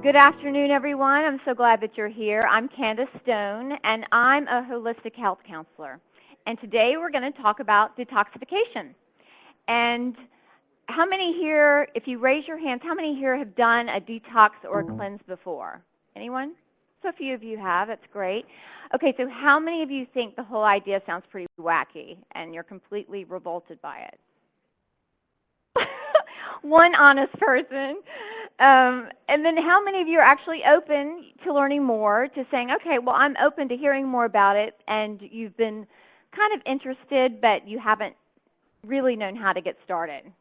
Good afternoon, everyone. I'm so glad that you're here. I'm Candace Stone, and I'm a holistic health counselor. And today we're going to talk about detoxification. And how many here, if you raise your hands, how many here have done a detox or a cleanse before? Anyone? So a few of you have. That's great. Okay, so how many of you think the whole idea sounds pretty wacky and you're completely revolted by it? One honest person. And then how many of you are actually open to learning more, to saying, okay, well, I'm open to hearing more about it, and you've been kind of interested, but you haven't really known how to get started?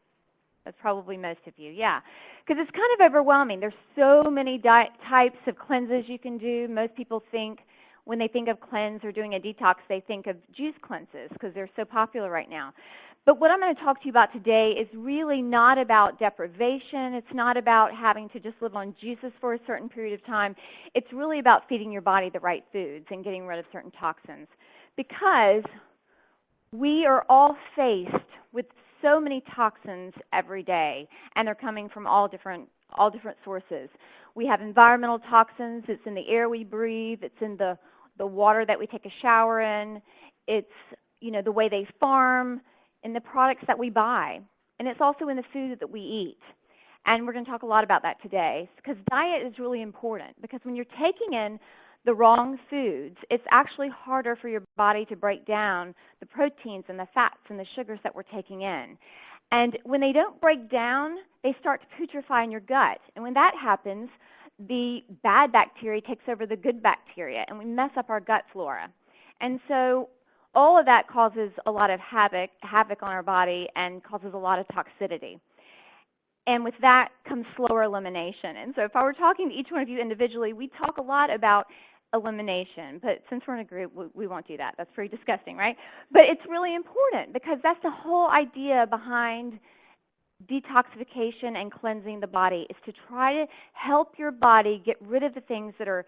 That's probably most of you, yeah. Because it's kind of overwhelming. There's so many types of cleanses you can do. Most people think, when they think of cleanse or doing a detox, they think of juice cleanses because they're so popular right now. But what I'm going to talk to you about today is really not about deprivation. It's not about having to just live on juices for a certain period of time. It's really about feeding your body the right foods and getting rid of certain toxins. Because we are all faced with so many toxins every day, and they're coming from all different sources. We have environmental toxins. It's in the air we breathe. It's in the water that we take a shower in. It's, the way they farm, in the products that we buy. And it's also in the food that we eat. And we're going to talk a lot about that today, because diet is really important. Because when you're taking in the wrong foods, it's actually harder for your body to break down the proteins and the fats and the sugars that we're taking in. And when they don't break down, they start to putrefy in your gut. And when that happens, the bad bacteria takes over the good bacteria, and we mess up our gut flora. And so all of that causes a lot of havoc on our body and causes a lot of toxicity. And with that comes slower elimination. And so if I were talking to each one of you individually, we talk a lot about elimination. But since we're in a group, we won't do that. That's pretty disgusting, right? But it's really important, because that's the whole idea behind detoxification and cleansing the body, is to try to help your body get rid of the things that are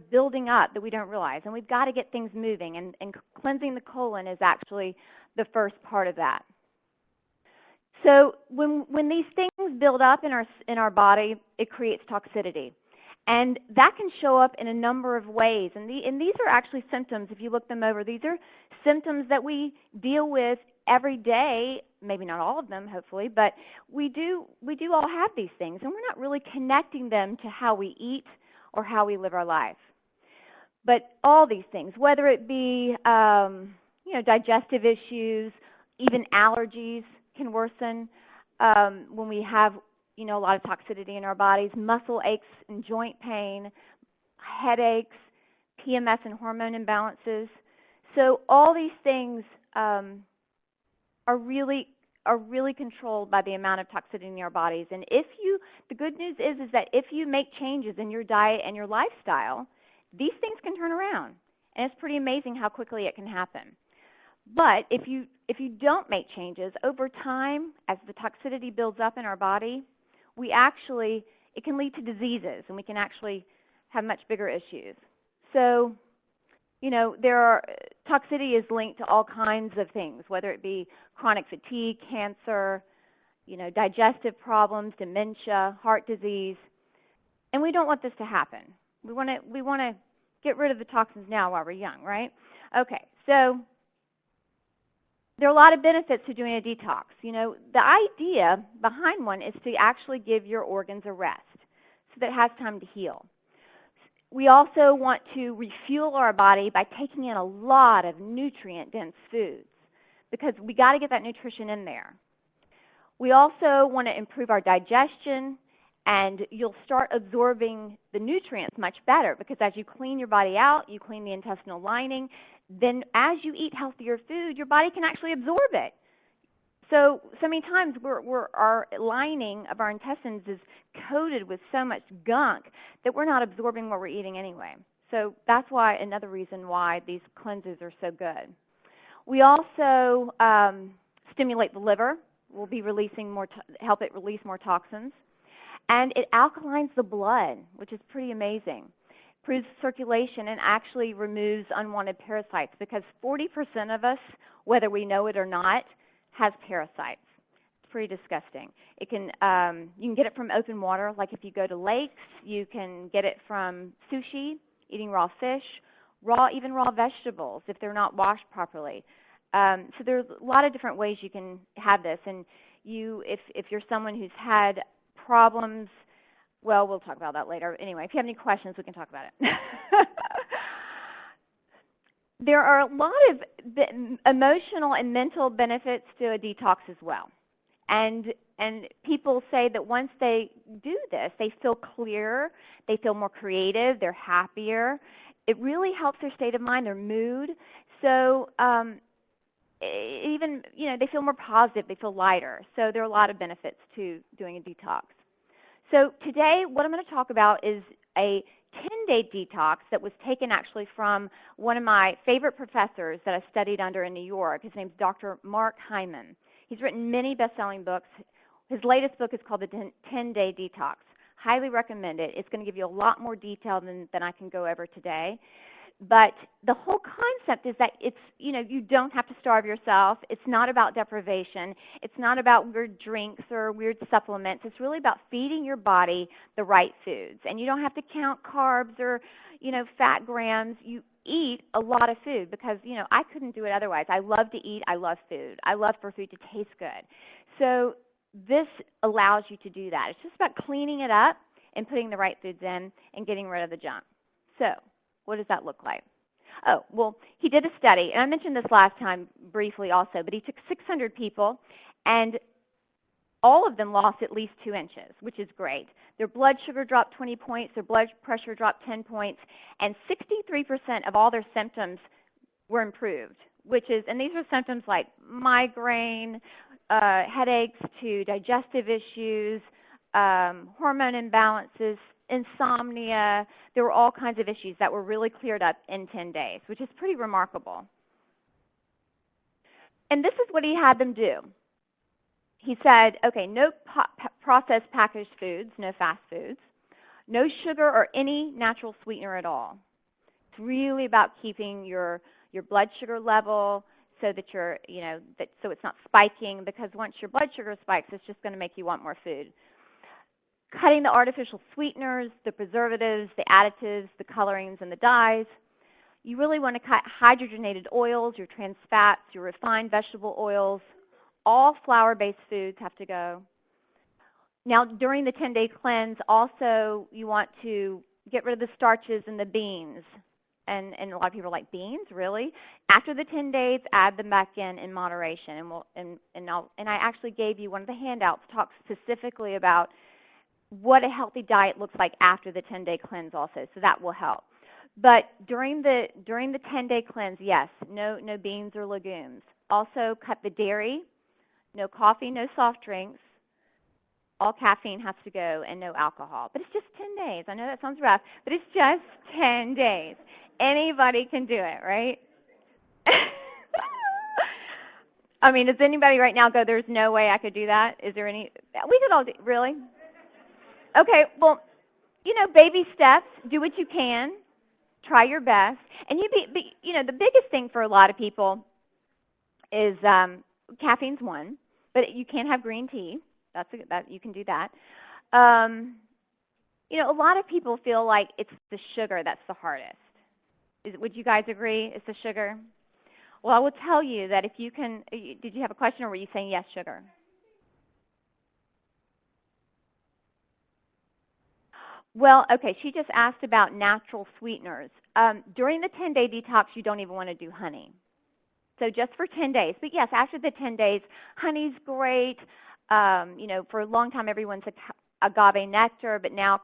building up that we don't realize. And we've got to get things moving. And cleansing the colon is actually the first part of that. So when these things build up in our body, it creates toxicity. And that can show up in a number of ways. And these are actually symptoms, if you look them over. These are symptoms that we deal with every day. Maybe not all of them, hopefully, but we do all have these things. And we're not really connecting them to how we eat or how we live our life. But all these things, whether it be digestive issues, even allergies can worsen when we have a lot of toxicity in our bodies, muscle aches and joint pain, headaches, PMS and hormone imbalances. So all these things are really controlled by the amount of toxicity in our bodies. And the good news is that if you make changes in your diet and your lifestyle, these things can turn around. And it's pretty amazing how quickly it can happen. But if you don't make changes over time, as the toxicity builds up in our body, it can lead to diseases, and we can actually have much bigger issues. So, toxicity is linked to all kinds of things, whether it be chronic fatigue, cancer, digestive problems, dementia, heart disease. And we don't want this to happen. We want to get rid of the toxins now while we're young, right? Okay, so there are a lot of benefits to doing a detox. The idea behind one is to actually give your organs a rest so that it has time to heal. We also want to refuel our body by taking in a lot of nutrient-dense foods, because we got to get that nutrition in there. We also want to improve our digestion, and you'll start absorbing the nutrients much better, because as you clean your body out, you clean the intestinal lining, then as you eat healthier food, your body can actually absorb it. So many times our lining of our intestines is coated with so much gunk that we're not absorbing what we're eating anyway. So that's another reason why these cleanses are so good. We also stimulate the liver. We'll be help it release more toxins. And it alkalines the blood, which is pretty amazing. Improves circulation and actually removes unwanted parasites, because 40% of us, whether we know it or not, has parasites. It's pretty disgusting. It can, you can get it from open water, like if you go to lakes. You can get it from sushi, eating raw fish, even raw vegetables if they're not washed properly. So there's a lot of different ways you can have this. And if you're someone who's had problems, well, we'll talk about that later. Anyway, if you have any questions, we can talk about it. There are a lot of emotional and mental benefits to a detox as well. And people say that once they do this, they feel clearer, they feel more creative, they're happier. It really helps their state of mind, their mood. So even, they feel more positive, they feel lighter. So there are a lot of benefits to doing a detox. So today, what I'm going to talk about is a 10-day detox that was taken actually from one of my favorite professors that I studied under in New York. His name's Dr. Mark Hyman. He's written many best-selling books. His latest book is called The 10-Day Detox. Highly recommend it. It's going to give you a lot more detail than I can go over today. But the whole concept is that it's, you don't have to starve yourself. It's not about deprivation. It's not about weird drinks or weird supplements. It's really about feeding your body the right foods. And you don't have to count carbs or, fat grams. You eat a lot of food because, I couldn't do it otherwise. I love to eat. I love food. I love for food to taste good. So this allows you to do that. It's just about cleaning it up and putting the right foods in and getting rid of the junk. So what does that look like? Oh, well, he did a study, and I mentioned this last time briefly also, but he took 600 people, and all of them lost at least 2 inches, which is great. Their blood sugar dropped 20 points, their blood pressure dropped 10 points, and 63% of all their symptoms were improved, and these are symptoms like migraine, headaches to digestive issues, hormone imbalances, insomnia. There were all kinds of issues that were really cleared up in 10 days, which is pretty remarkable. And this is what he had them do. He said, okay, no processed packaged foods, no fast foods, no sugar or any natural sweetener at all. It's really about keeping your blood sugar level so that so it's not spiking, because once your blood sugar spikes, it's just going to make you want more food. Cutting the artificial sweeteners, the preservatives, the additives, the colorings, and the dyes. You really want to cut hydrogenated oils, your trans fats, your refined vegetable oils. All flour-based foods have to go. Now, during the 10-day cleanse, also, you want to get rid of the starches and the beans. And a lot of people are like, beans, really? After the 10 days, add them back in moderation. And I actually gave you one of the handouts talk specifically about what a healthy diet looks like after the 10-day cleanse also, so that will help. But during the 10-day cleanse, yes, no beans or legumes. Also, cut the dairy, no coffee, no soft drinks. All caffeine has to go, and no alcohol. But it's just 10 days. I know that sounds rough, but it's just 10 days. Anybody can do it, right? I mean, does anybody right now go, there's no way I could do that? Is there any? We could all do, really? Okay, well, baby steps. Do what you can. Try your best. And the biggest thing for a lot of people is caffeine's one, but you can have green tea. You can do that. A lot of people feel like it's the sugar that's the hardest. Would you guys agree it's the sugar? Well, I will tell you that if you can, did you have a question, or were you saying yes, sugar? Well, okay, she just asked about natural sweeteners. During the 10-day detox, you don't even want to do honey. So just for 10 days. But yes, after the 10 days, honey's great. For a long time, everyone's agave nectar, but now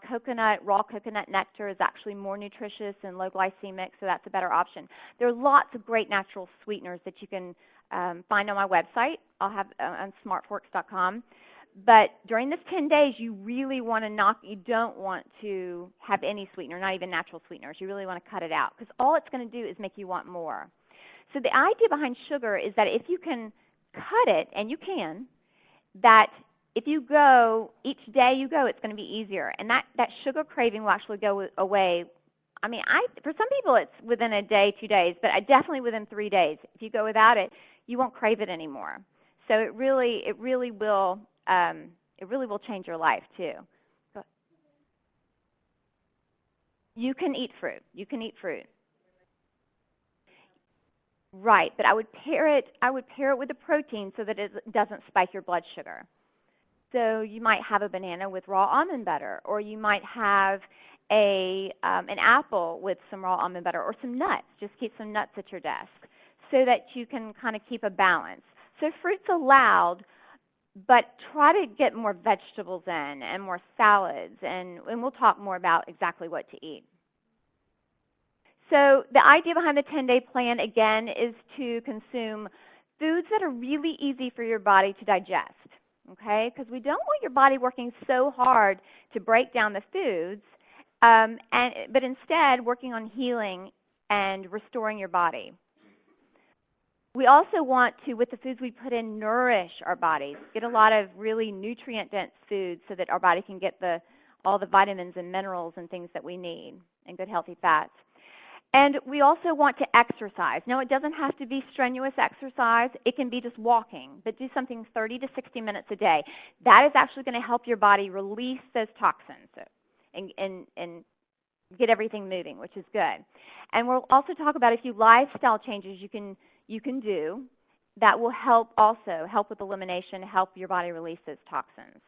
raw coconut nectar is actually more nutritious and low glycemic, so that's a better option. There are lots of great natural sweeteners that you can find on my website. I'll have on smartforks.com. But during this 10 days, you really want to you don't want to have any sweetener, not even natural sweeteners. You really want to cut it out, because all it's going to do is make you want more. So the idea behind sugar is that if you can cut it, and you can, that if you go, each day you go, it's going to be easier. And that sugar craving will actually go away. I mean, for some people it's within a day, 2 days, but definitely within 3 days. If you go without it, you won't crave it anymore. So it really will change your life too. You can eat fruit. You can eat fruit. Right, but I would pair it with a protein so that it doesn't spike your blood sugar. So you might have a banana with raw almond butter, or you might have an apple with some raw almond butter, or some nuts. Just keep some nuts at your desk so that you can kind of keep a balance. So fruit's allowed, but try to get more vegetables in and more salads, and we'll talk more about exactly what to eat. So the idea behind the 10-day plan, again, is to consume foods that are really easy for your body to digest, okay? Because we don't want your body working so hard to break down the foods, but instead working on healing and restoring your body. We also want to, with the foods we put in, nourish our bodies, get a lot of really nutrient-dense foods so that our body can get all the vitamins and minerals and things that we need, and good healthy fats. And we also want to exercise. Now, it doesn't have to be strenuous exercise. It can be just walking, but do something 30 to 60 minutes a day. That is actually going to help your body release those toxins and get everything moving, which is good. And we'll also talk about a few lifestyle changes you can do that will help with elimination, help your body release those toxins.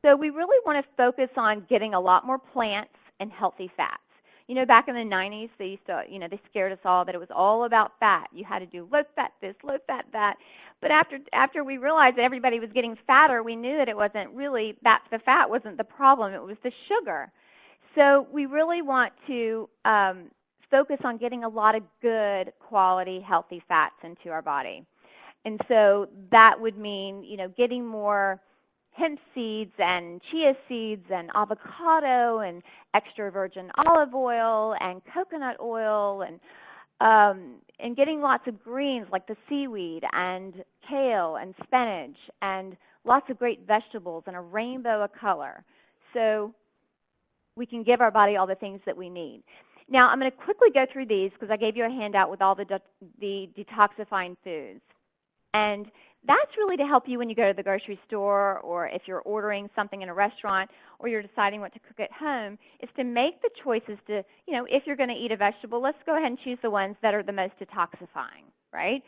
So we really want to focus on getting a lot more plants and healthy fats. You know, back in the 90s, they used to, they scared us all that it was all about fat. You had to do low fat this, low fat that. But after we realized that everybody was getting fatter, we knew that it wasn't really, that the fat wasn't the problem, it was the sugar. So we really want to focus on getting a lot of good quality, healthy fats into our body. And so that would mean, getting more hemp seeds and chia seeds and avocado and extra virgin olive oil and coconut oil and getting lots of greens like the seaweed and kale and spinach and lots of great vegetables and a rainbow of color. So we can give our body all the things that we need. Now, I'm going to quickly go through these because I gave you a handout with all the detoxifying foods. And that's really to help you when you go to the grocery store, or if you're ordering something in a restaurant, or you're deciding what to cook at home, is to make the choices to, if you're going to eat a vegetable, let's go ahead and choose the ones that are the most detoxifying, right?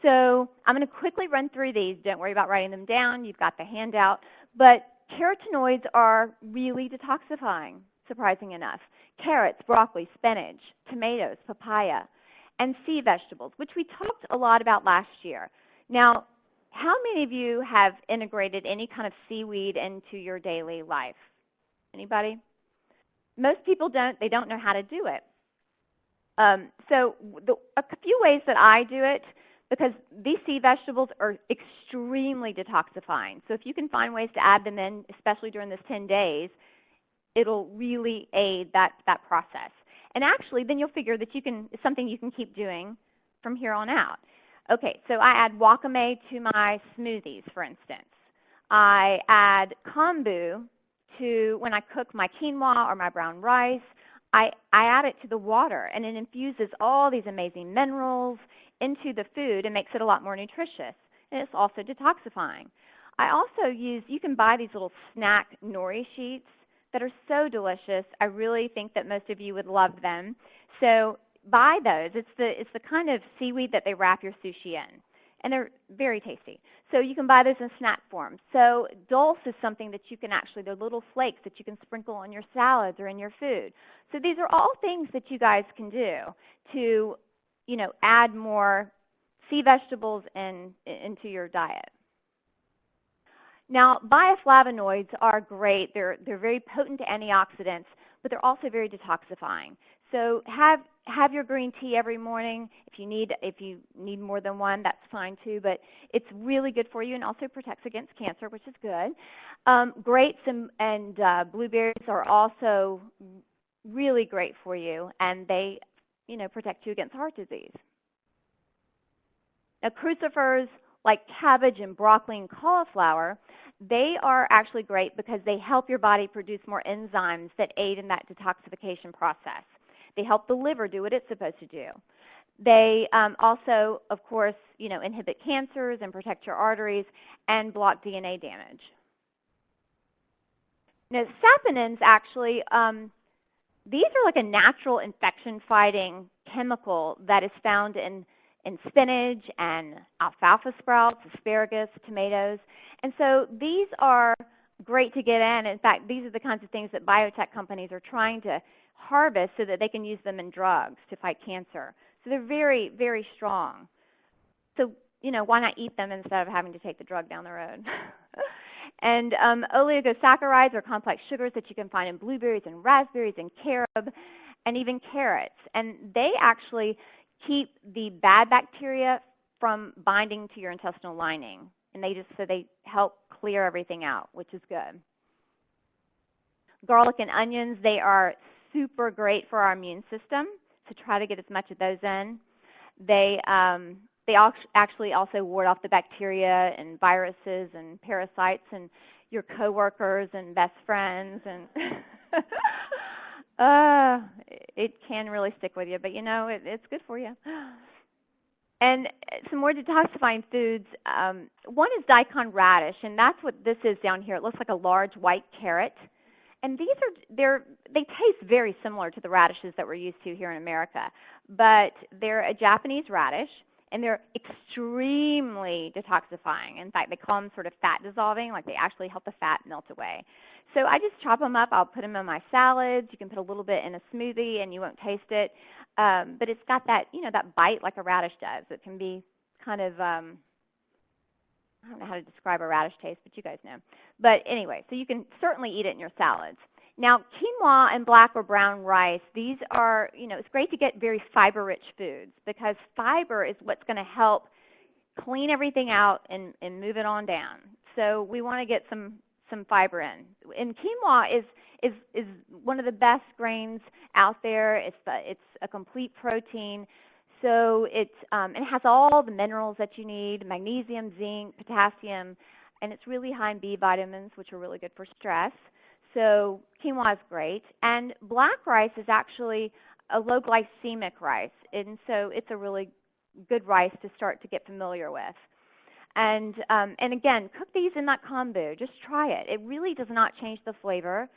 So I'm going to quickly run through these. Don't worry about writing them down. You've got the handout. But carotenoids are really detoxifying, surprising enough. Carrots, broccoli, spinach, tomatoes, papaya, and sea vegetables, which we talked a lot about last year. Now, how many of you have integrated any kind of seaweed into your daily life? Anybody? Most people don't. They don't know how to do it. So a few ways that I do it, because these sea vegetables are extremely detoxifying. So if you can find ways to add them in, especially during this 10 days, it'll really aid that process. And actually, then you'll figure that it's something you can keep doing from here on out. Okay, so I add wakame to my smoothies, for instance. I add kombu to when I cook my quinoa or my brown rice. I add it to the water, and it infuses all these amazing minerals into the food and makes it a lot more nutritious. And it's also detoxifying. I also you can buy these little snack nori sheets that are so delicious. I really think that most of you would love them. So buy those. It's the kind of seaweed that they wrap your sushi in, and they're very tasty. So you can buy those in snack form. So dulse is something that you can they're little flakes that you can sprinkle on your salads or in your food. So these are all things that you guys can do to, add more sea vegetables into your diet. Now, bioflavonoids are great. They're very potent antioxidants, but they're also very detoxifying. So have your green tea every morning. If you need more than one, that's fine too. But it's really good for you and also protects against cancer, which is good. Grapes and blueberries are also really great for you, and they protect you against heart disease. Now, crucifers like cabbage and broccoli and cauliflower, they are actually great because they help your body produce more enzymes that aid in that detoxification process. They help the liver do what it's supposed to do. They also, of course, inhibit cancers and protect your arteries and block DNA damage. Now, saponins actually, these are like a natural infection-fighting chemical that is found in spinach and alfalfa sprouts, asparagus, tomatoes. And so these are great to get in. In fact, these are the kinds of things that biotech companies are trying to harvest so that they can use them in drugs to fight cancer. So they're very, very strong. So, why not eat them instead of having to take the drug down the road? And oligosaccharides are complex sugars that you can find in blueberries and raspberries and carob and even carrots. And they actually keep the bad bacteria from binding to your intestinal lining. And they help clear everything out, which is good. Garlic and onions, they are super great for our immune system, so try to get as much of those in. They actually also ward off the bacteria and viruses and parasites and your coworkers and best friends. And it can really stick with you, but it's good for you. And some more detoxifying foods. One is daikon radish, and that's what this is down here. It looks like a large white carrot. And they taste very similar to the radishes that we're used to here in America, but they're a Japanese radish, and they're extremely detoxifying. In fact, they call them sort of fat dissolving, like they actually help the fat melt away. So I just chop them up. I'll put them in my salads. You can put a little bit in a smoothie, and you won't taste it. But it's got that, that bite like a radish does. It can be kind of, I don't know how to describe a radish taste, but you guys know. But anyway, so you can certainly eat it in your salads. Now, quinoa and black or brown rice, these are, it's great to get very fiber-rich foods because fiber is what's going to help clean everything out and move it on down. So we want to get some fiber in. And quinoa is one of the best grains out there. It's a complete protein. So it has all the minerals that you need, magnesium, zinc, potassium, and it's really high in B vitamins, which are really good for stress. So quinoa is great. And black rice is actually a low glycemic rice, and so it's a really good rice to start to get familiar with. And again, cook these in that kombu. Just try it. It really does not change the flavor.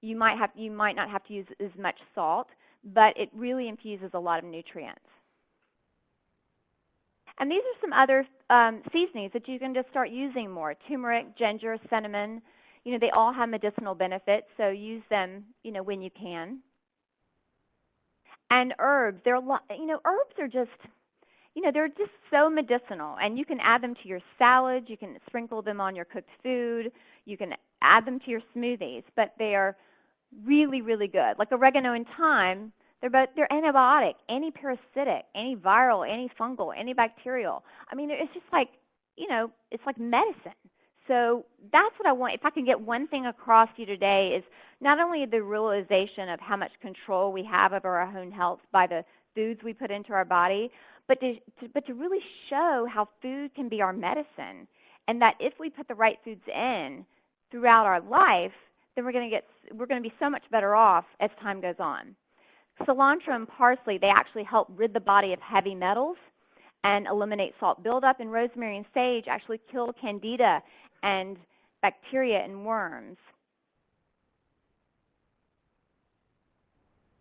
You might not have to use as much salt, but it really infuses a lot of nutrients. And these are some other seasonings that you can just start using more. Turmeric, ginger, cinnamon. They all have medicinal benefits, so use them, when you can. And herbs. Herbs are just, they're just so medicinal. And you can add them to your salad. You can sprinkle them on your cooked food. You can add them to your smoothies. But they are really, really good. Like oregano and thyme. They're antibiotic, antiparasitic, antiviral, antifungal, antibacterial. I mean, it's just like, it's like medicine. So that's what I want. If I can get one thing across to you today is not only the realization of how much control we have over our own health by the foods we put into our body, but to really show how food can be our medicine, and that if we put the right foods in throughout our life, then we're going to be so much better off as time goes on. Cilantro and parsley, they actually help rid the body of heavy metals and eliminate salt buildup. And rosemary and sage actually kill candida and bacteria and worms.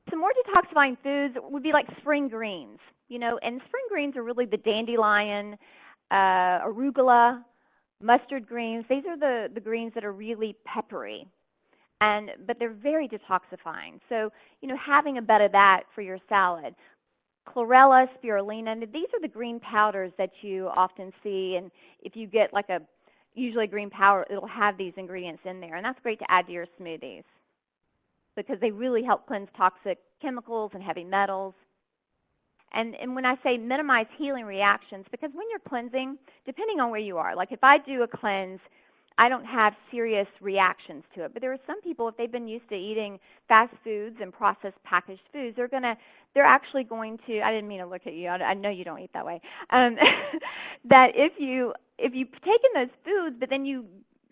Some more detoxifying foods would be like spring greens. And spring greens are really the dandelion, arugula, mustard greens. These are the greens that are really peppery. But they're very detoxifying. So, having a bit of that for your salad. Chlorella, spirulina, these are the green powders that you often see. And if you get usually green powder, it'll have these ingredients in there. And that's great to add to your smoothies because they really help cleanse toxic chemicals and heavy metals. And when I say minimize healing reactions, because when you're cleansing, depending on where you are, like if I do a cleanse, I don't have serious reactions to it. But there are some people, if they've been used to eating fast foods and processed packaged foods, they're actually going to, I didn't mean to look at you, I know you don't eat that way, that if you've taken those foods, but then you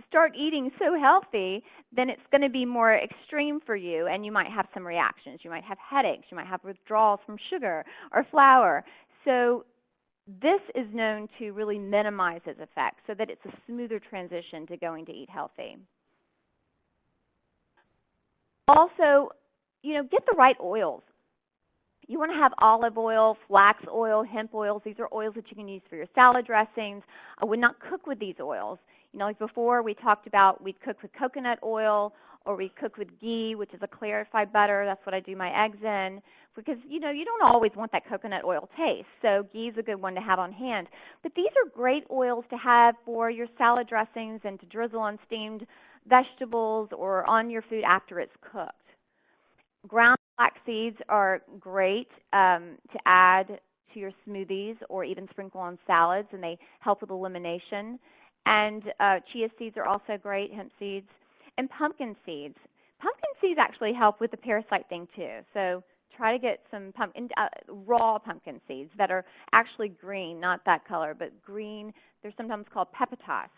start eating so healthy, then it's going to be more extreme for you, and you might have some reactions. You might have headaches. You might have withdrawals from sugar or flour. So this is known to really minimize its effects so that it's a smoother transition to going to eat healthy. Also, get the right oils. You want to have olive oil, flax oil, hemp oils. These are oils that you can use for your salad dressings. I would not cook with these oils. Like before we talked about, we'd cook with coconut oil or we cook with ghee, which is a clarified butter. That's what I do my eggs in because, you don't always want that coconut oil taste. So ghee is a good one to have on hand. But these are great oils to have for your salad dressings and to drizzle on steamed vegetables or on your food after it's cooked. Ground flax seeds are great to add to your smoothies or even sprinkle on salads, and they help with elimination. And chia seeds are also great, hemp seeds. And pumpkin seeds. Pumpkin seeds actually help with the parasite thing too. So try to get some raw pumpkin seeds that are actually green, not that color, but green. They're sometimes called pepitas.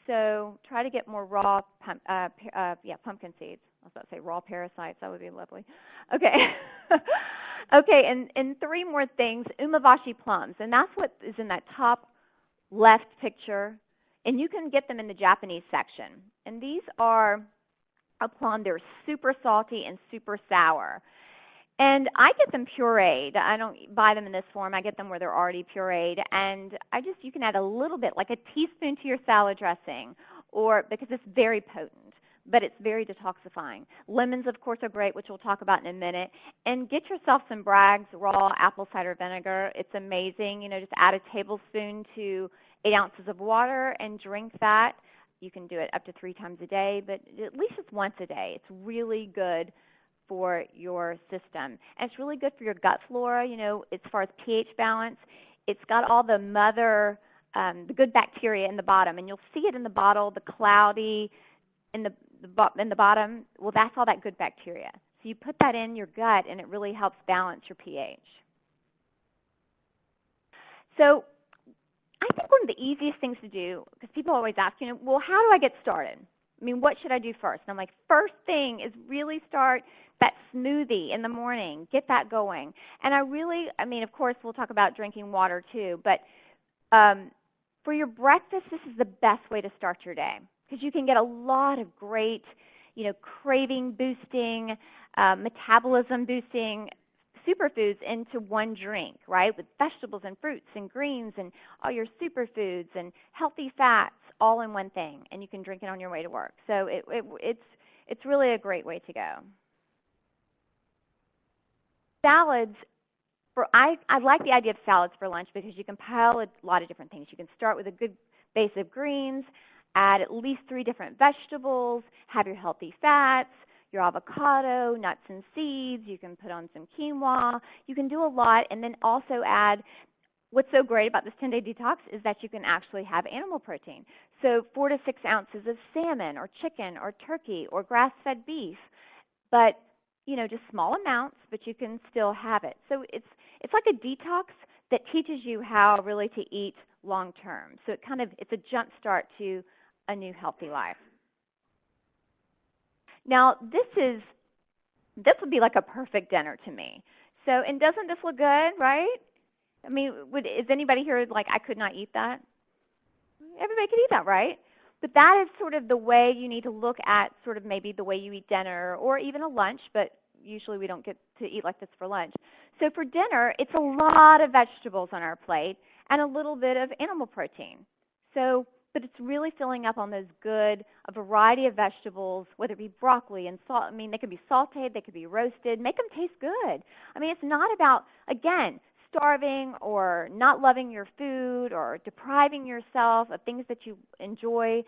So try to get more raw pumpkin seeds. I was about to say raw parasites. That would be lovely. Okay. Okay, and three more things. Umeboshi plums, and that's what is in that top left picture. And you can get them in the Japanese section. And these are a plum. They're super salty and super sour. And I get them pureed. I don't buy them in this form. I get them where they're already pureed. And you can add a little bit, like a teaspoon to your salad dressing, or because it's very potent, but it's very detoxifying. Lemons, of course, are great, which we'll talk about in a minute. And get yourself some Bragg's raw apple cider vinegar. It's amazing. Just add a tablespoon to 8 ounces of water and drink that. You can do it up to 3 times a day, but at least it's once a day. It's really good for your system. And it's really good for your gut flora, as far as pH balance. It's got all the the good bacteria in the bottom, and you'll see it in the bottle, the cloudy in the bottom. Well, that's all that good bacteria. So you put that in your gut, and it really helps balance your pH. So I think one of the easiest things to do, because people always ask, well, how do I get started? What should I do first? And I'm like, first thing is really start that smoothie in the morning. Get that going. And of course, we'll talk about drinking water too, but for your breakfast, this is the best way to start your day because you can get a lot of great, craving boosting, metabolism boosting superfoods into one drink, right, with vegetables and fruits and greens and all your superfoods and healthy fats all in one thing, and you can drink it on your way to work. So it's really a great way to go. Salads, I like the idea of salads for lunch because you can pile a lot of different things. You can start with a good base of greens, add at least 3 different vegetables, have your healthy fats, your avocado, nuts and seeds. You can put on some quinoa. You can do a lot, and then also add, what's so great about this 10-day detox is that you can actually have animal protein. So 4 to 6 ounces of salmon or chicken or turkey or grass-fed beef, but just small amounts, but you can still have it. So it's like a detox that teaches you how really to eat long term. So it's a jump start to a new healthy life. Now, this would be like a perfect dinner to me. So, and doesn't this look good, right? Is anybody here like, I could not eat that? Everybody could eat that, right? But that is sort of the way you need to look at sort of maybe the way you eat dinner or even a lunch, but usually we don't get to eat like this for lunch. So for dinner, it's a lot of vegetables on our plate and a little bit of animal protein. But it's really filling up on those a variety of vegetables, whether it be broccoli and salt. They could be sauteed, they could be roasted. Make them taste good. It's not about, again, starving or not loving your food or depriving yourself of things that you enjoy.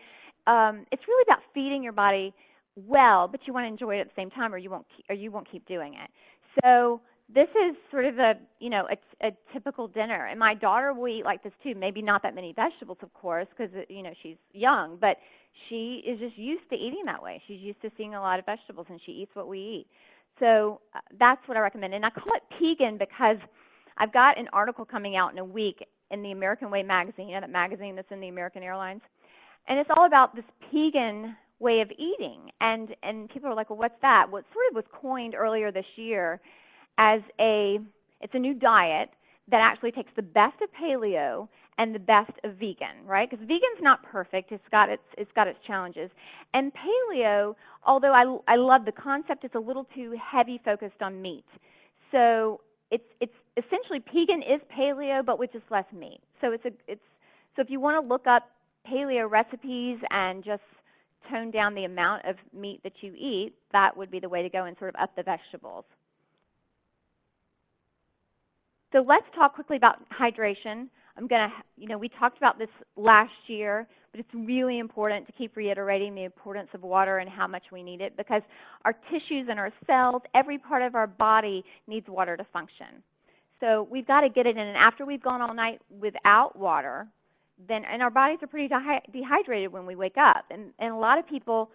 It's really about feeding your body well, but you want to enjoy it at the same time, or you won't keep doing it. So this is sort of a typical dinner, and my daughter will eat like this too. Maybe not that many vegetables, of course, because she's young, but she is just used to eating that way. She's used to seeing a lot of vegetables, and she eats what we eat. So that's what I recommend, and I call it Pegan because I've got an article coming out in a week in the American Way magazine, that magazine that's in the American Airlines, and it's all about this Pegan way of eating, and people are like, well, what's that? Well, it sort of was coined earlier this year as it's a new diet that actually takes the best of paleo and the best of vegan, right? Because vegan's not perfect. It's got its challenges. And paleo, although I love the concept, it's a little too heavy focused on meat. So it's essentially vegan is paleo, but with just less meat. So so if you want to look up paleo recipes and just tone down the amount of meat that you eat, that would be the way to go and sort of up the vegetables. So let's talk quickly about hydration. We talked about this last year, but it's really important to keep reiterating the importance of water and how much we need it, because our tissues and our cells, every part of our body needs water to function. So we've got to get it in, and after we've gone all night without water, and our bodies are pretty dehydrated when we wake up, and a lot of people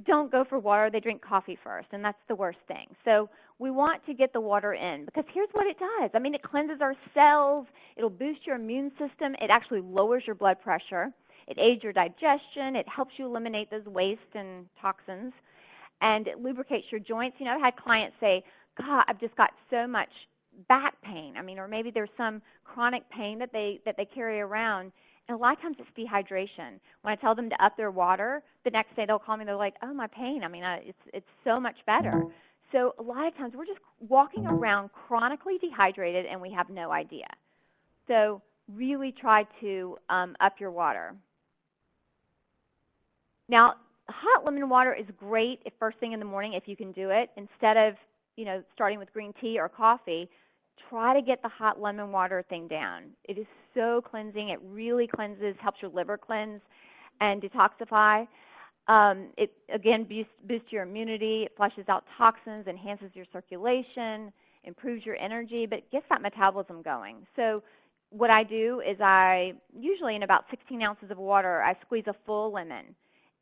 don't go for water, they drink coffee first, and that's the worst thing. So we want to get the water in, because here's what it does. I mean, it cleanses our cells, it'll boost your immune system, it actually lowers your blood pressure, it aids your digestion, it helps you eliminate those waste and toxins, and it lubricates your joints. I've had clients say, God, I've just got so much back pain. Or maybe there's some chronic pain that they carry around. And a lot of times it's dehydration. When I tell them to up their water, the next day they'll call me. They're like, "Oh, my pain. It's so much better." So a lot of times we're just walking around chronically dehydrated and we have no idea. So really try to up your water. Now, hot lemon water is great first thing in the morning if you can do it. Instead of starting with green tea or coffee, try to get the hot lemon water thing down. It is so cleansing. It really cleanses, helps your liver cleanse and detoxify. It, again, boosts your immunity. It flushes out toxins, enhances your circulation, improves your energy, but gets that metabolism going. So what I do is usually in about 16 ounces of water, I squeeze a full lemon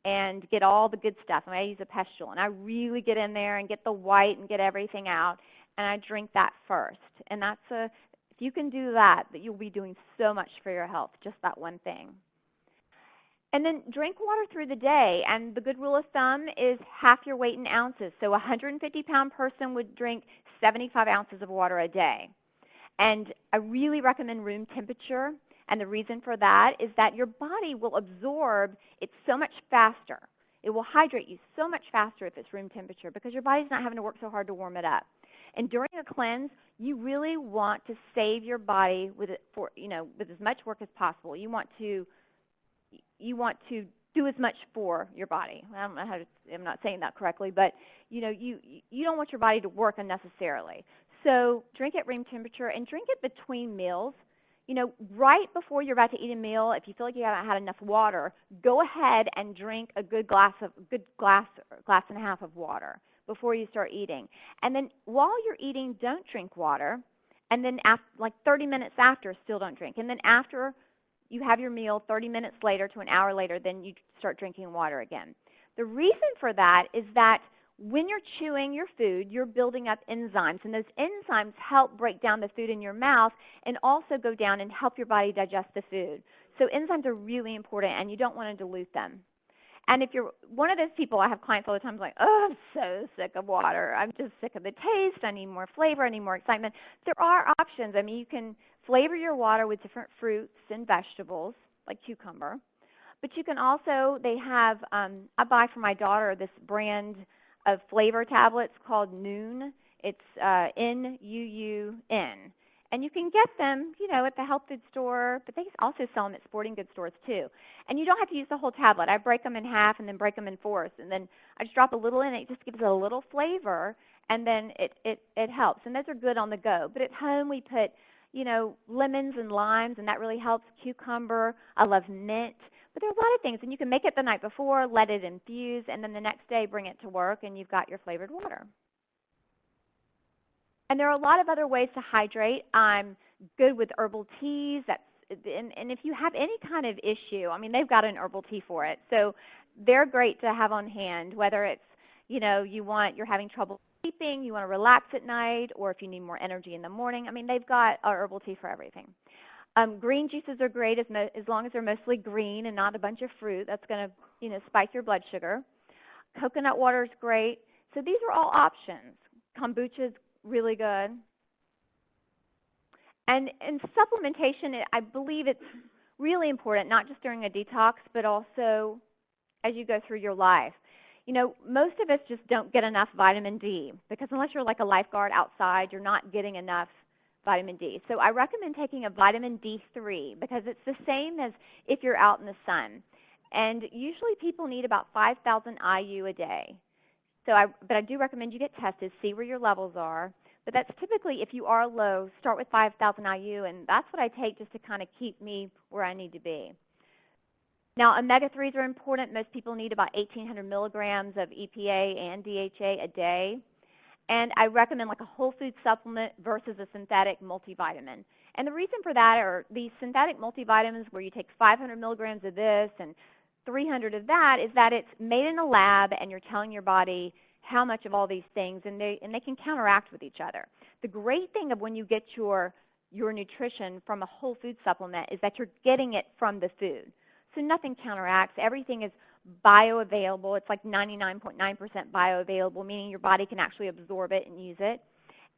and get all the good stuff. I use a pestule, and I really get in there and get the white and get everything out, and I drink that first. And if you can do that, you'll be doing so much for your health, just that one thing. And then drink water through the day, and the good rule of thumb is half your weight in ounces. So a 150-pound person would drink 75 ounces of water a day. And I really recommend room temperature, and the reason for that is that your body will absorb it so much faster. It will hydrate you so much faster if it's room temperature, because your body's not having to work so hard to warm it up. And during a cleanse, you really want to save your body with as much work as possible. You want to do as much for your body. I don't know I'm not saying that correctly, but you don't want your body to work unnecessarily. So drink at room temperature, and drink it between meals. Right before you're about to eat a meal, if you feel like you haven't had enough water, go ahead and drink a good glass and a half of water before you start eating. And then while you're eating, don't drink water. And then like 30 minutes after, still don't drink. And then after you have your meal, 30 minutes later to an hour later, then you start drinking water again. The reason for that is that when you're chewing your food, you're building up enzymes, and those enzymes help break down the food in your mouth and also go down and help your body digest the food. So enzymes are really important, and you don't want to dilute them. And if you're one of those people, I have clients all the time like, "Oh, I'm so sick of water. I'm just sick of the taste. I need more flavor. I need more excitement." There are options. You can flavor your water with different fruits and vegetables, like cucumber. But you can also, they have, I buy for my daughter this brand of flavor tablets called Nuun. It's Nuun. And you can get them, at the health food store, but they also sell them at sporting goods stores too. And you don't have to use the whole tablet. I break them in half and then break them in fourths, and then I just drop a little in. It just gives it a little flavor, and then it helps. And those are good on the go. But at home we put, lemons and limes, and that really helps. Cucumber. I love mint. But there are a lot of things, and you can make it the night before, let it infuse, and then the next day bring it to work, and you've got your flavored water. And there are a lot of other ways to hydrate. I'm good with herbal teas. And if you have any kind of issue, they've got an herbal tea for it. So they're great to have on hand, whether it's, you're having trouble sleeping, you want to relax at night, or if you need more energy in the morning. They've got a herbal tea for everything. Green juices are great as long as they're mostly green and not a bunch of fruit. That's going to, spike your blood sugar. Coconut water is great. So these are all options. Kombucha is really good. And supplementation, I believe it's really important, not just during a detox, but also as you go through your life. You know, most of us just don't get enough vitamin D because unless you're like a lifeguard outside, you're not getting enough vitamin D. So I recommend taking a vitamin D3 because it's the same as if you're out in the sun. And usually people need about 5,000 IU a day. But I do recommend you get tested, see where your levels are. But that's typically, if you are low, start with 5,000 IU, and that's what I take just to kind of keep me where I need to be. Now, omega-3s are important. Most people need about 1,800 milligrams of EPA and DHA a day. And I recommend like a whole food supplement versus a synthetic multivitamin. And the reason for that are these synthetic multivitamins where you take 500 milligrams of this and 300 of that is that it's made in a lab and you're telling your body how much of all these things, and they can counteract with each other. The great thing of when you get your nutrition from a whole food supplement is that you're getting it from the food. So nothing counteracts. Everything is bioavailable. It's like 99.9% bioavailable, meaning your body can actually absorb it and use it.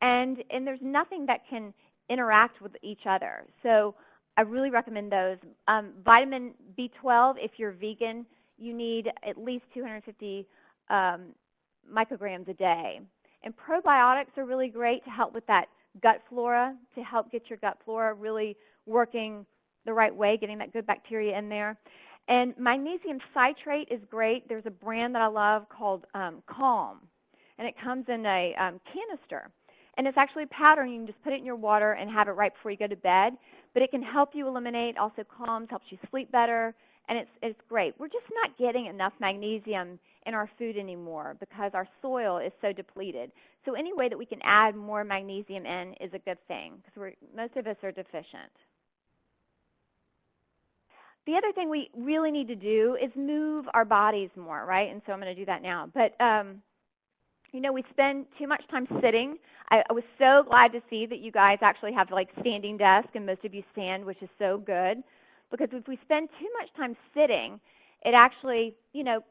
And there's nothing that can interact with each other. So I really recommend those. Vitamin B12, if you're vegan, you need at least 250 micrograms a day. And probiotics are really great to help with that gut flora, to help get your gut flora really working the right way, getting that good bacteria in there. And magnesium citrate is great. There's a brand that I love called Calm, and it comes in a canister. And it's actually powder, and you can just put it in your water and have it right before you go to bed. But it can help you eliminate, also calms, helps you sleep better, and it's great. We're just not getting enough magnesium in our food anymore because our soil is so depleted. So any way that we can add more magnesium in is a good thing because most of us are deficient. The other thing we really need to do is move our bodies more, right? And so I'm going to do that now. But, you know, we spend too much time sitting. I was so glad to see that you guys actually have, like, standing desk, and most of you stand, which is so good. Because if we spend too much time sitting, it actually, you know,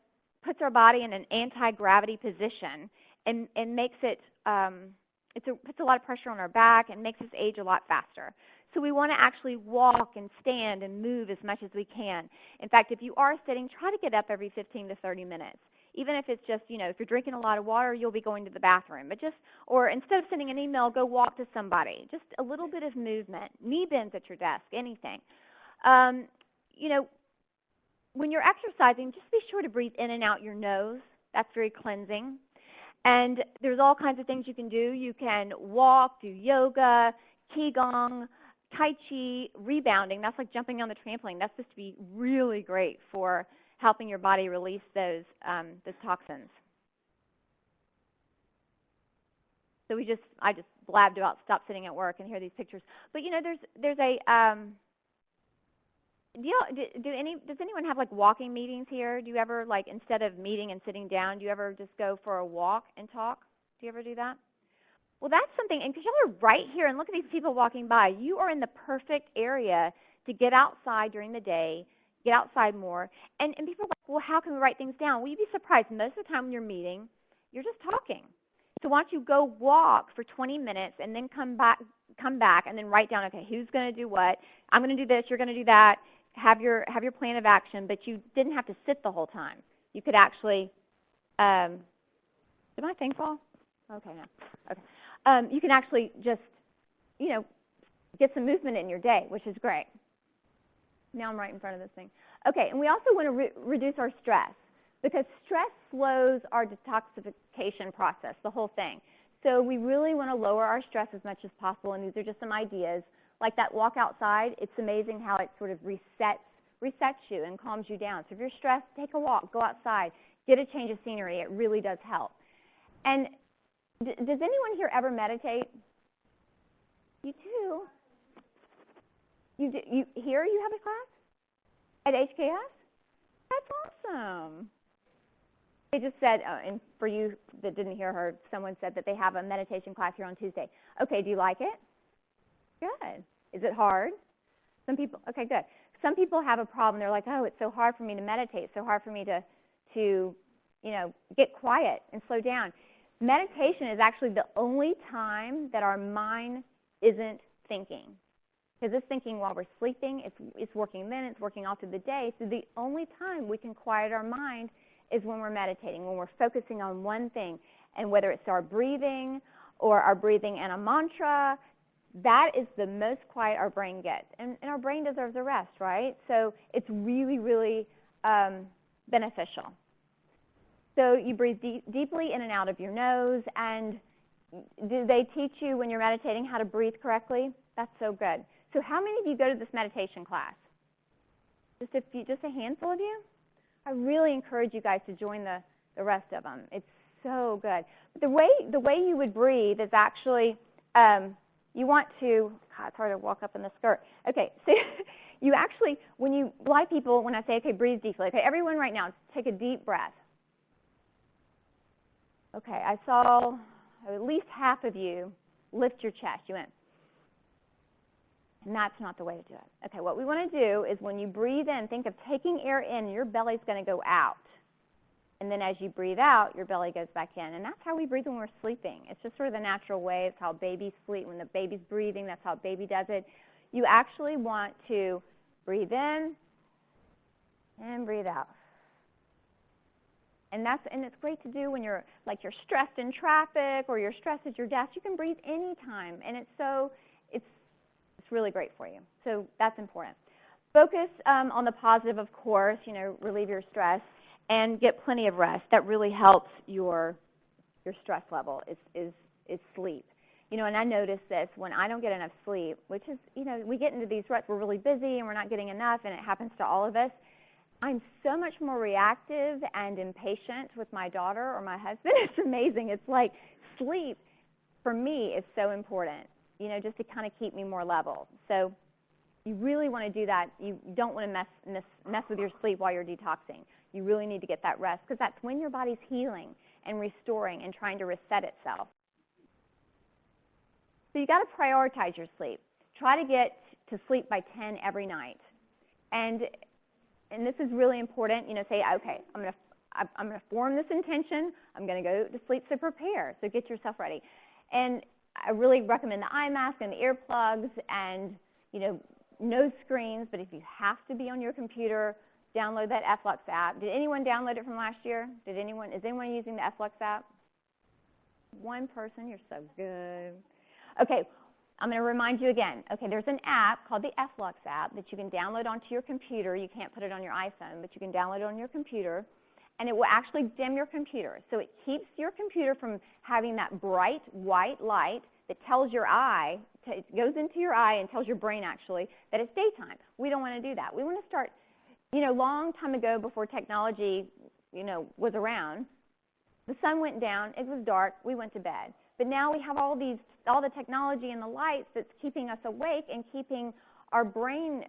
puts our body in an anti-gravity position and makes it, puts a lot of pressure on our back and makes us age a lot faster. So we want to actually walk and stand and move as much as we can. In fact, if you are sitting, try to get up every 15 to 30 minutes. Even if it's just, you know, if you're drinking a lot of water, you'll be going to the bathroom. But just, or instead of sending an email, go walk to somebody. Just a little bit of movement. Knee bends at your desk, anything. You know, when you're exercising, just be sure to breathe in and out your nose. That's very cleansing. And there's all kinds of things you can do. You can walk, do yoga, qigong, tai chi, rebounding. That's like jumping on the trampoline. That's supposed to be really great for helping your body release those toxins. So I just blabbed about stop sitting at work and hear these pictures. But you know, there's a does anyone have like walking meetings here? Do you ever, like, instead of meeting and sitting down, do you ever just go for a walk and talk? Do you ever do that? Well, that's something, and because y'all are right here, and look at these people walking by. You are in the perfect area to get outside during the day, get outside more. And people are like, well, how can we write things down? Well, you'd be surprised. Most of the time when you're meeting, you're just talking. So why don't you go walk for 20 minutes and then come back and then write down, okay, who's going to do what? I'm going to do this. You're going to do that. Have your plan of action, but you didn't have to sit the whole time. You could actually, did my thing fall? Okay, no. Okay. You can actually just, you know, get some movement in your day, which is great. Now I'm right in front of this thing. Okay, and we also want to reduce our stress because stress slows our detoxification process, the whole thing. So we really want to lower our stress as much as possible, and these are just some ideas. Like that walk outside, it's amazing how it sort of resets you and calms you down. So if you're stressed, take a walk, go outside, get a change of scenery. It really does help. And does anyone here ever meditate? You do? You here you have a class? At HKS? That's awesome. They just said, and for you that didn't hear her, someone said that they have a meditation class here on Tuesday. Okay, do you like it? Good. Is it hard? Some people, okay, good. Some people have a problem. They're like, oh, it's so hard for me to meditate, so hard for me to you know, get quiet and slow down. Meditation is actually the only time that our mind isn't thinking. because it's thinking while we're sleeping. It's working then. It's working all through the day. So the only time we can quiet our mind is when we're meditating, when we're focusing on one thing. And whether it's our breathing or our breathing and a mantra, that is the most quiet our brain gets. And our brain deserves a rest, right? So it's really, really beneficial. So you breathe deeply in and out of your nose. And do they teach you when you're meditating how to breathe correctly? That's so good. So how many of you go to this meditation class? Just a handful of you? I really encourage you guys to join the rest of them. It's so good. But the way you would breathe is actually, you want to, God, it's hard to walk up in the skirt. Okay, so you actually, when I say, okay, breathe deeply. Okay, everyone right now, take a deep breath. Okay, I saw at least half of you lift your chest. You went, and that's not the way to do it. Okay, what we want to do is when you breathe in, think of taking air in, your belly's going to go out. And then as you breathe out, your belly goes back in. And that's how we breathe when we're sleeping. It's just sort of the natural way. It's how babies sleep. When the baby's breathing, that's how a baby does it. You actually want to breathe in and breathe out. And it's great to do when you're stressed in traffic or you're stressed at your desk. You can breathe anytime. And it's really great for you. So that's important. Focus on the positive, of course, relieve your stress. And get plenty of rest. That really helps your stress level is sleep. And I notice this when I don't get enough sleep, which is, we get into these ruts, we're really busy and we're not getting enough, and it happens to all of us. I'm so much more reactive and impatient with my daughter or my husband. It's amazing. It's like sleep, for me, is so important, just to kind of keep me more level. So you really want to do that. You don't want to mess with your sleep while you're detoxing. You really need to get that rest because that's when your body's healing and restoring and trying to reset itself. So you got to prioritize your sleep. Try to get to sleep by 10 every night. And this is really important. Say, okay, I'm going to form this intention. I'm going to go to sleep, so prepare. So get yourself ready. And I really recommend the eye mask and the earplugs and, no screens. But if you have to be on your computer, download that FLux app. Did anyone download it from last year? Is anyone using the FLux app? One person, you're so good. Okay, I'm going to remind you again. Okay, there's an app called the FLux app that you can download onto your computer. You can't put it on your iPhone, but you can download it on your computer, and it will actually dim your computer. So it keeps your computer from having that bright white light that tells your eye, it goes into your eye and tells your brain actually that it's daytime. We don't want to do that. We want to start, long time ago before technology, was around, the sun went down, it was dark, we went to bed. But now we have all the technology and the lights that's keeping us awake and keeping our brain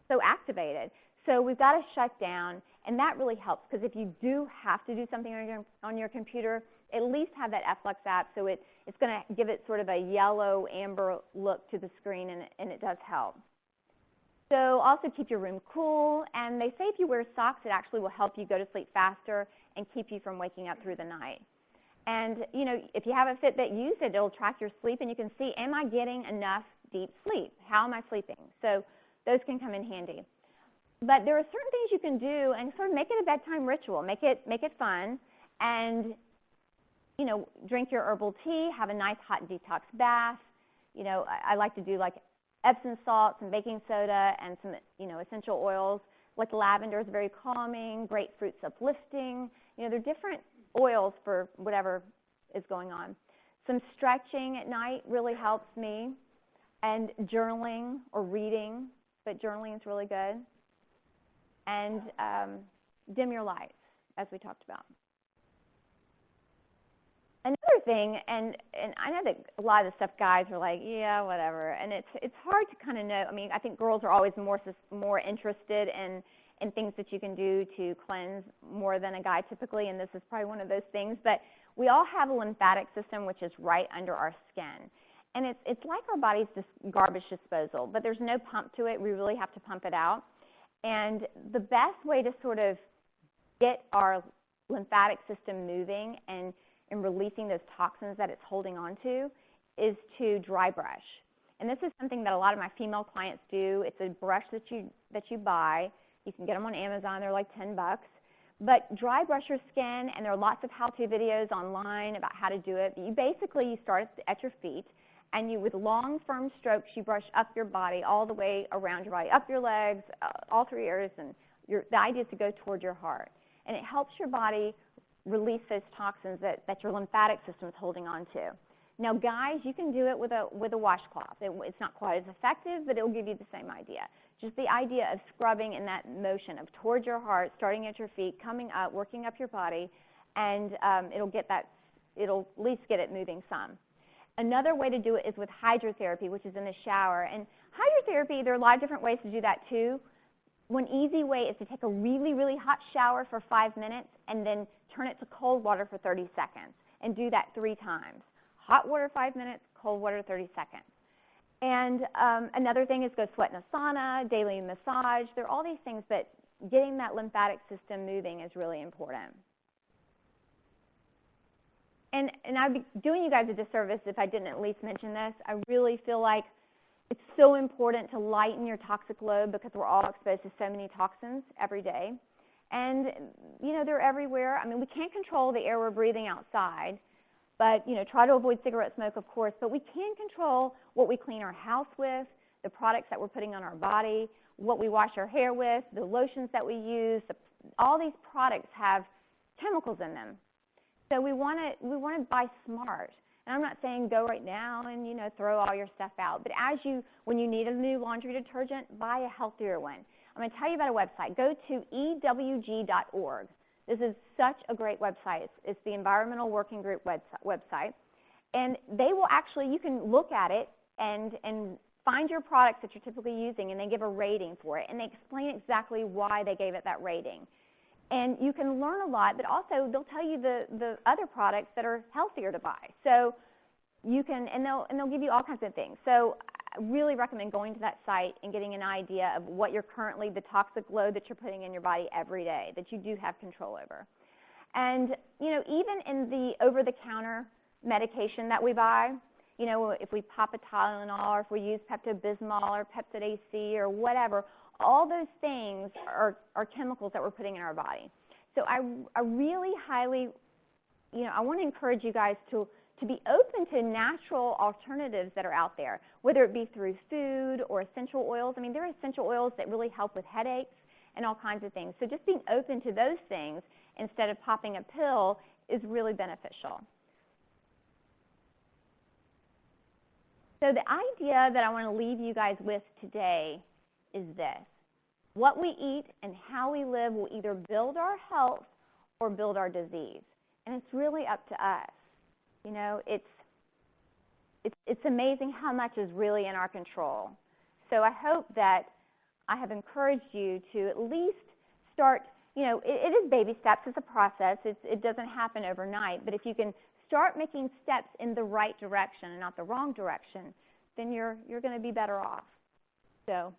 so activated. So we've got to shut down, and that really helps because if you do have to do something on your computer, at least have that FLux app so it's going to give it sort of a yellow, amber look to the screen, and it does help. So also keep your room cool, and they say if you wear socks, it actually will help you go to sleep faster and keep you from waking up through the night. And, if you have a Fitbit, use it. It'll track your sleep, and you can see, am I getting enough deep sleep? How am I sleeping? So those can come in handy. But there are certain things you can do and sort of make it a bedtime ritual. Make it fun, and, drink your herbal tea, have a nice hot detox bath. I like to do Epsom salts and baking soda and some, essential oils. Like lavender is very calming, grapefruit's uplifting. There are different oils for whatever is going on. Some stretching at night really helps me, and journaling or reading, but journaling is really good. And dim your lights, as we talked about. Another thing, and I know that a lot of the stuff guys are like, yeah, whatever, and it's hard to kind of know. I mean, I think girls are always more interested in things that you can do to cleanse more than a guy typically, and this is probably one of those things. But we all have a lymphatic system, which is right under our skin. And it's like our body's garbage disposal, but there's no pump to it. We really have to pump it out. And the best way to sort of get our lymphatic system moving and releasing those toxins that it's holding on to is to dry brush. And this is something that a lot of my female clients do. It's a brush that you buy. You can get them on Amazon. They're like $10. But dry brush your skin, and there are lots of how-to videos online about how to do it. But you start at your feet, and with long, firm strokes, you brush up your body all the way around your body, up your legs, all 3 areas, and the idea is to go toward your heart. And it helps your body release those toxins that your lymphatic system is holding on to. Now, guys, you can do it with a washcloth. It's not quite as effective, but it will give you the same idea. Just the idea of scrubbing in that motion of toward your heart, starting at your feet, coming up, working up your body, and it'll at least get it moving some. Another way to do it is with hydrotherapy, which is in the shower. And hydrotherapy, there are a lot of different ways to do that too. One easy way is to take a really, really hot shower for 5 minutes and then turn it to cold water for 30 seconds and do that 3 times. Hot water 5 minutes, cold water 30 seconds. And another thing is go sweat in a sauna, daily massage. There are all these things, but getting that lymphatic system moving is really important. And I'd be doing you guys a disservice if I didn't at least mention this. I really feel like it's so important to lighten your toxic load because we're all exposed to so many toxins every day. And, they're everywhere. I mean, we can't control the air we're breathing outside, but, try to avoid cigarette smoke, of course. But we can control what we clean our house with, the products that we're putting on our body, what we wash our hair with, the lotions that we use. All these products have chemicals in them. So we want to buy smart. And I'm not saying go right now and, throw all your stuff out. But when you need a new laundry detergent, buy a healthier one. I'm going to tell you about a website. Go to ewg.org. This is such a great website. It's the Environmental Working Group website. And they will you can look at it and find your products that you're typically using, and they give a rating for it. And they explain exactly why they gave it that rating. And you can learn a lot, but also they'll tell you the other products that are healthier to buy. So you can, and they'll give you all kinds of things. So I really recommend going to that site and getting an idea of what the toxic load that you're putting in your body every day that you do have control over. And, even in the over-the-counter medication that we buy, if we pop a Tylenol or if we use Pepto-Bismol or Peptid AC or whatever, all those things are chemicals that we're putting in our body. So I really highly, I want to encourage you guys to be open to natural alternatives that are out there, whether it be through food or essential oils. I mean, there are essential oils that really help with headaches and all kinds of things. So just being open to those things instead of popping a pill is really beneficial. So the idea that I want to leave you guys with today is this. What we eat and how we live will either build our health or build our disease. And it's really up to us. It's amazing how much is really in our control. So I hope that I have encouraged you to at least start, it is baby steps. It's a process. It doesn't happen overnight. But if you can start making steps in the right direction and not the wrong direction, then you're going to be better off. So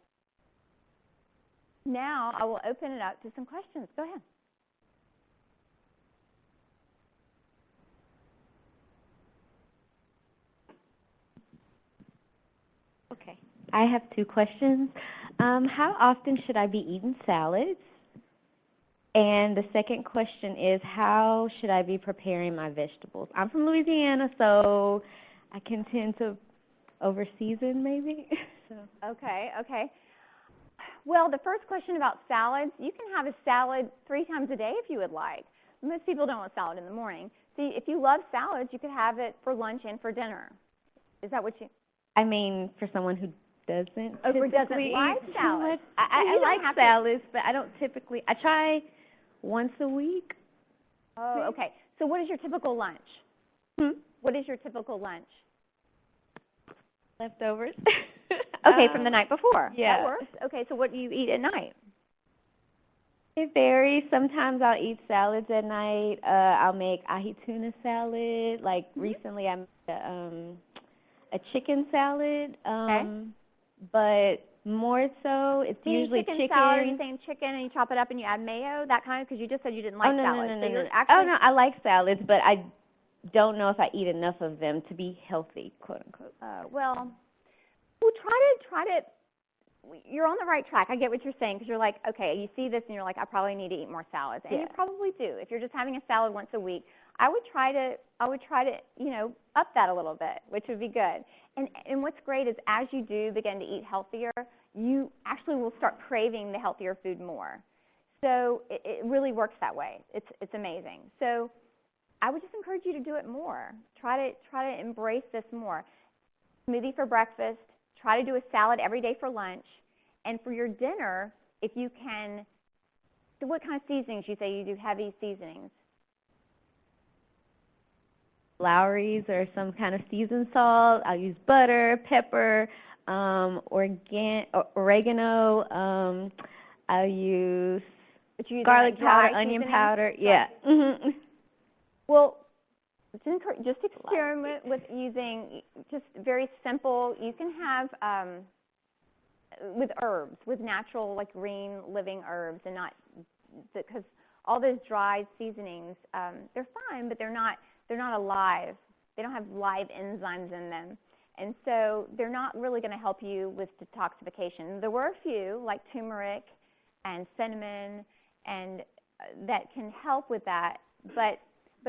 now I will open it up to some questions. Go ahead. Okay. I have 2 questions. How often should I be eating salads? And the second question is, how should I be preparing my vegetables? I'm from Louisiana, so I can tend to over-season maybe. Okay. Well, the first question about salads, you can have a salad 3 times a day if you would like. Most people don't want salad in the morning. See, if you love salads, you could have it for lunch and for dinner. Is that what you... I mean, for someone who doesn't doesn't like salads. I like salads, but I don't typically. I try once a week. Oh, okay. So what is your typical lunch? What is your typical lunch? Leftovers. Okay, from the night before. Yeah. That works. Okay, so what do you eat at night? It varies. Sometimes I'll eat salads at night. I'll make ahi tuna salad. Like recently I made a chicken salad. But more so, it's usually chicken. Salad, are you saying chicken and you chop it up and you add mayo, that kind of? Because you just said you didn't like salads. No. Oh, no, I like salads, but I don't know if I eat enough of them to be healthy, quote unquote. Well, Well, try to. You're on the right track. I get what you're saying because you're like, okay, you see this and you're like, I probably need to eat more salads, and you probably do. If you're just having a salad once a week, I would try to, up that a little bit, which would be good. And what's great is as you do begin to eat healthier, you actually will start craving the healthier food more. So it really works that way. It's amazing. So I would just encourage you to do it more. Try to embrace this more. Smoothie for breakfast. Try to do a salad every day for lunch. And for your dinner, if you can, so what kind of seasonings? You say you do heavy seasonings. Lowry's or some kind of seasoned salt. I'll use butter, pepper, oregano. I'll use garlic powder, onion powder. Yeah. Mm-hmm. Well, just experiment with using just very simple. You can have with herbs, with natural, like green living herbs, and not because all those dry seasonings, they're fine, but they're not alive. They don't have live enzymes in them, and so they're not really going to help you with detoxification. There were a few, like turmeric and cinnamon, and that can help with that, but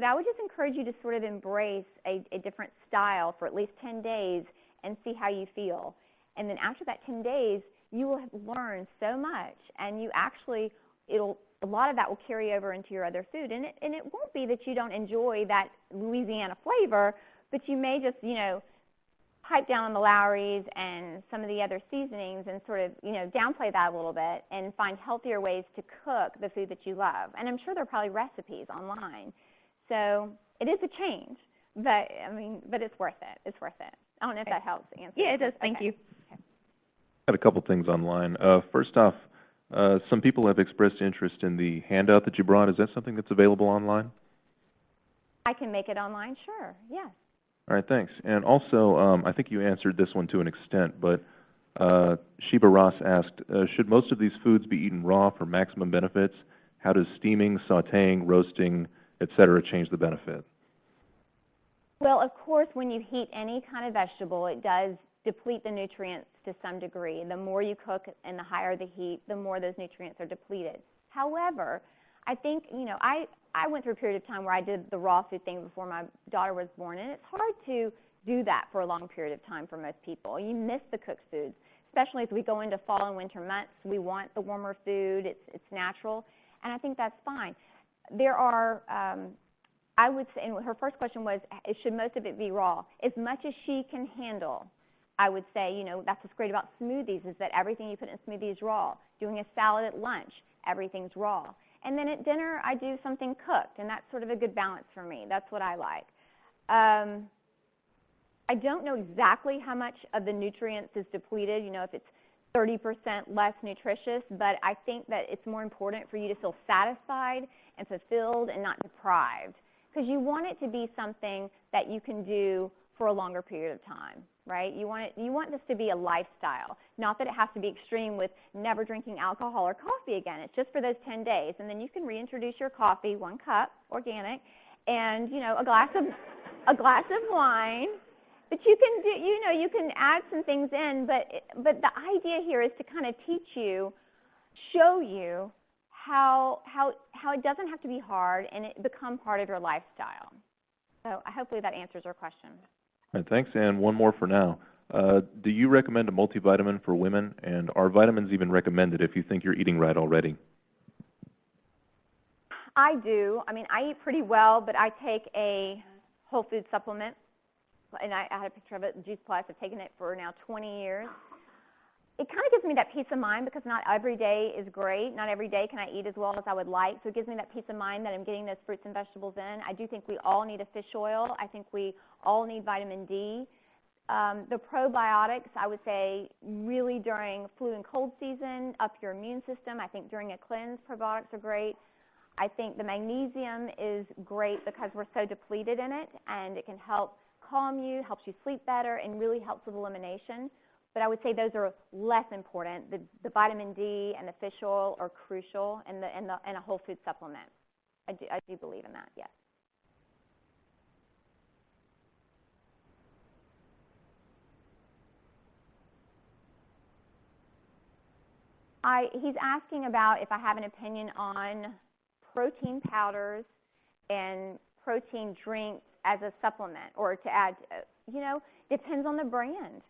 I would just encourage you to sort of embrace a different style for at least 10 days and see how you feel. And then after that 10 days, you will have learned so much, and you actually, a lot of that will carry over into your other food. And it won't be that you don't enjoy that Louisiana flavor, but you may just, pipe down on the Lowry's and some of the other seasonings and sort of, downplay that a little bit and find healthier ways to cook the food that you love. And I'm sure there are probably recipes online. So it is a change, but it's worth it. It's worth it. I don't know if that helps answer. Yeah, it does. Thank you. I had a couple things online. First off, some people have expressed interest in the handout that you brought. Is that something that's available online? I can make it online, sure. Yes. All right, thanks. And also, I think you answered this one to an extent, but Sheba Ross asked, should most of these foods be eaten raw for maximum benefits? How does steaming, sautéing, roasting, et cetera, change the benefit? Well, of course, when you heat any kind of vegetable, it does deplete the nutrients to some degree. The more you cook and the higher the heat, the more those nutrients are depleted. However, I think, I went through a period of time where I did the raw food thing before my daughter was born, and it's hard to do that for a long period of time for most people. You miss the cooked foods, especially as we go into fall and winter months. We want the warmer food. It's natural, and I think that's fine. There are, I would say, and her first question was, should most of it be raw? As much as she can handle, I would say, that's what's great about smoothies is that everything you put in a smoothie is raw. Doing a salad at lunch, everything's raw. And then at dinner, I do something cooked, and that's sort of a good balance for me. That's what I like. I don't know exactly how much of the nutrients is depleted, if it's 30% less nutritious, but I think that it's more important for you to feel satisfied and fulfilled and not deprived, because you want it to be something that you can do for a longer period of time, right? You want this to be a lifestyle, not that it has to be extreme with never drinking alcohol or coffee again. It's just for those 10 days, and then you can reintroduce your coffee, 1 cup, organic, and a glass of wine. But you can do, you can add some things in, but the idea here is to kind of teach you, show you how it doesn't have to be hard and it become part of your lifestyle. So hopefully that answers your question. All right, thanks. And one more for now. Do you recommend a multivitamin for women, and are vitamins even recommended if you think you're eating right already? I do. I eat pretty well, but I take a whole food supplement. And I had a picture of it, Juice Plus. I've taken it for now 20 years. It kind of gives me that peace of mind because not every day is great. Not every day can I eat as well as I would like. So it gives me that peace of mind that I'm getting those fruits and vegetables in. I do think we all need a fish oil. I think we all need vitamin D. The probiotics, I would say, really during flu and cold season, up your immune system. I think during a cleanse, probiotics are great. I think the magnesium is great because we're so depleted in it, and it can help calm you, helps you sleep better, and really helps with elimination. But I would say those are less important. The vitamin D and the fish oil are crucial, and a whole food supplement. I do believe in that, yes. He's asking about if I have an opinion on protein powders and protein drinks as a supplement or to add, depends on the brand.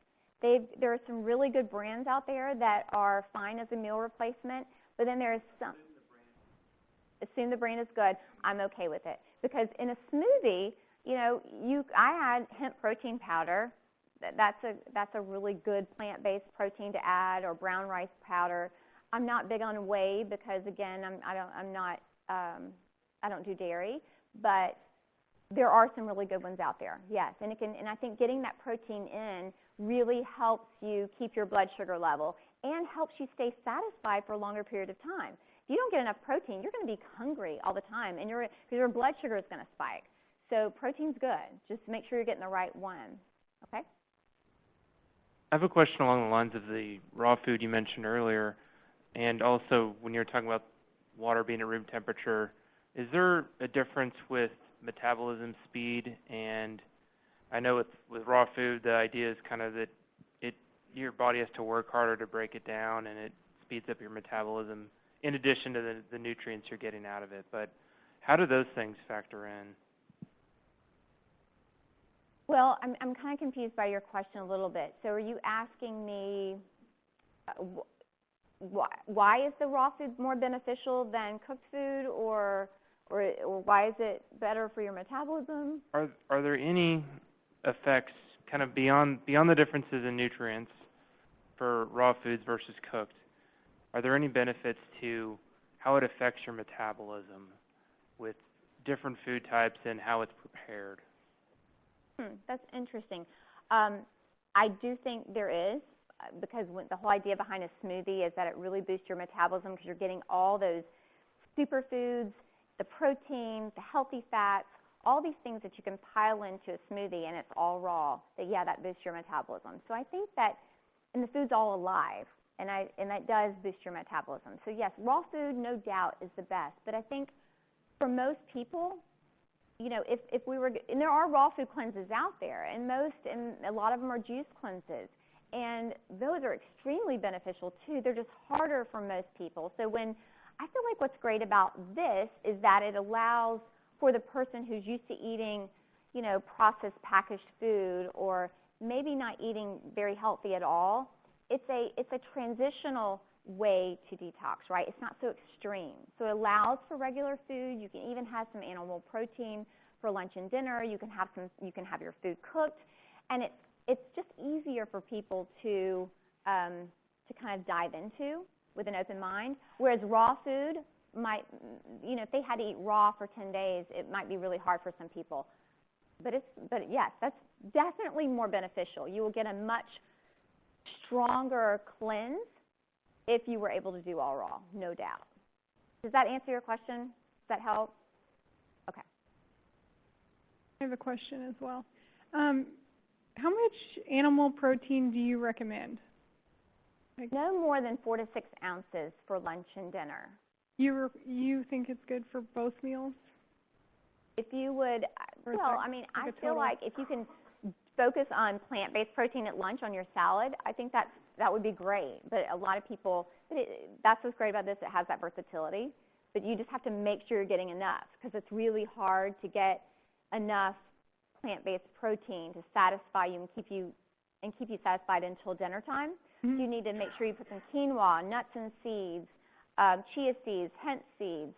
There are some really good brands out there that are fine as a meal replacement, but then there's some. Assume the brand is good, I'm okay with it. Because in a smoothie, I add hemp protein powder. That's a really good plant-based protein to add, or brown rice powder. I'm not big on whey because, again, I don't do dairy, but there are some really good ones out there. Yes, and I think getting that protein in really helps you keep your blood sugar level and helps you stay satisfied for a longer period of time. If you don't get enough protein, you're going to be hungry all the time, and your blood sugar is going to spike. So protein's good. Just make sure you're getting the right one. Okay? I have a question along the lines of the raw food you mentioned earlier, and also when you were talking about water being at room temperature, is there a difference with metabolism speed? And I know with raw food, the idea is kind of that your body has to work harder to break it down, and it speeds up your metabolism in addition to the nutrients you're getting out of it. But how do those things factor in? Well, I'm kind of confused by your question a little bit. So are you asking me why is the raw food more beneficial than cooked food, or why is it better for your metabolism? Are there any effects kind of beyond the differences in nutrients for raw foods versus cooked? Are there any benefits to how it affects your metabolism with different food types and how it's prepared? That's interesting. I do think there is, because the whole idea behind a smoothie is that it really boosts your metabolism because you're getting all those superfoods, the protein, the healthy fats, all these things that you can pile into a smoothie, and it's all raw. That boosts your metabolism. So I think that, and the food's all alive, and that does boost your metabolism. So yes, raw food, no doubt, is the best. But I think for most people, if we were, and there are raw food cleanses out there, and a lot of them are juice cleanses, and those are extremely beneficial too. They're just harder for most people. So I feel like what's great about this is that it allows for the person who's used to eating, processed packaged food, or maybe not eating very healthy at all. It's a transitional way to detox, right? It's not so extreme. So it allows for regular food. You can even have some animal protein for lunch and dinner. You can have your food cooked, and it's just easier for people to kind of dive into with an open mind. Whereas raw food might, if they had to eat raw for 10 days, it might be really hard for some people. But yes, that's definitely more beneficial. You will get a much stronger cleanse if you were able to do all raw, no doubt. Does that answer your question? Does that help? Okay. I have a question as well. How much animal protein do you recommend? No more than 4 to 6 ounces for lunch and dinner. You think it's good for both meals? If you would, I feel like if you can focus on plant-based protein at lunch on your salad, I think that would be great. But a lot of people, that's what's great about this, it has that versatility. But you just have to make sure you're getting enough, because it's really hard to get enough plant-based protein to satisfy you and keep you satisfied until dinner time. Mm-hmm. So you need to make sure you put some quinoa, nuts and seeds, chia seeds, hemp seeds,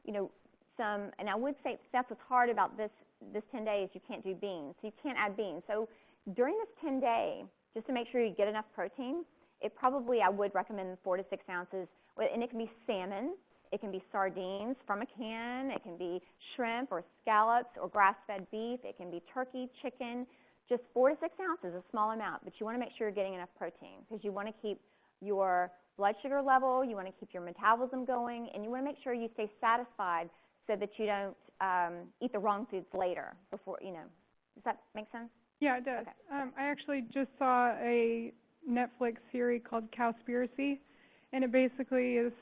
and I would say that's what's hard about this 10 days, you can't do beans. So you can't add beans. So during this 10-day, just to make sure you get enough protein, I would recommend 4 to 6 ounces. And it can be salmon. It can be sardines from a can. It can be shrimp or scallops or grass-fed beef. It can be turkey, chicken. Just 4 to 6 ounces, a small amount. But you want to make sure you're getting enough protein, because you want to keep your blood sugar level, you want to keep your metabolism going, and you want to make sure you stay satisfied so that you don't eat the wrong foods later before, Does that make sense? Yeah, it does. Okay. I actually just saw a Netflix series called Cowspiracy, and it basically is,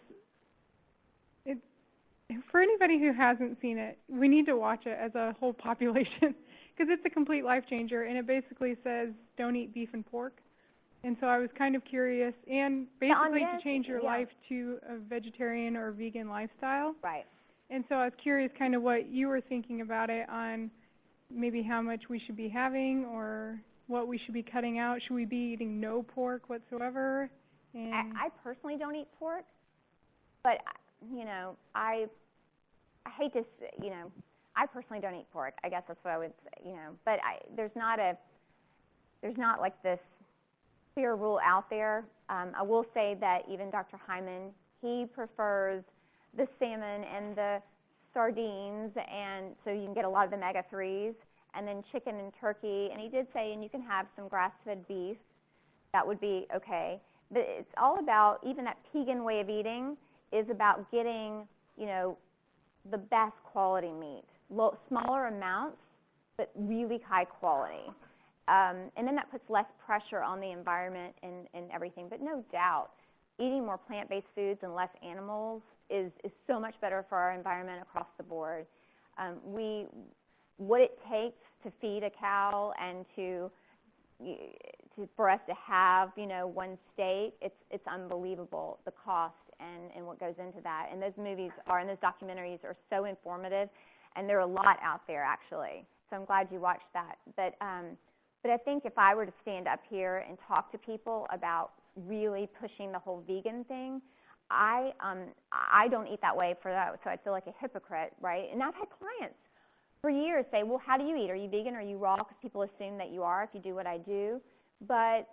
for anybody who hasn't seen it, we need to watch it as a whole population, because it's a complete life changer, and it basically says don't eat beef and pork. And so I was kind of curious, and The basically to onions, change your yeah. life to a vegetarian or vegan lifestyle. Right. And so I was curious kind of what you were thinking about it, on maybe how much we should be having or what we should be cutting out. Should we be eating no pork whatsoever? And I personally don't eat pork, but, you know, I hate to, I personally don't eat pork. I guess that's what I would say, but there's not like this clear rule out there. I will say that even Dr. Hyman, he prefers the salmon and the sardines, and so you can get a lot of the omega-3s, and then chicken and turkey. And he did say, and you can have some grass-fed beef. That would be okay. But it's all about, even that vegan way of eating is about getting, the best quality meat. Smaller amounts, but really high quality. And then that puts less pressure on the environment and everything. But no doubt, eating more plant-based foods and less animals is so much better for our environment across the board. What it takes to feed a cow and for us to have, one steak, it's unbelievable, the cost and what goes into that. And those movies and those documentaries are so informative, and there are a lot out there, actually. So I'm glad you watched that. But I think if I were to stand up here and talk to people about really pushing the whole vegan thing, I don't eat that way for that, so I feel like a hypocrite, right? And I've had clients for years say, well, how do you eat? Are you vegan? Are you raw? Because people assume that you are if you do what I do. But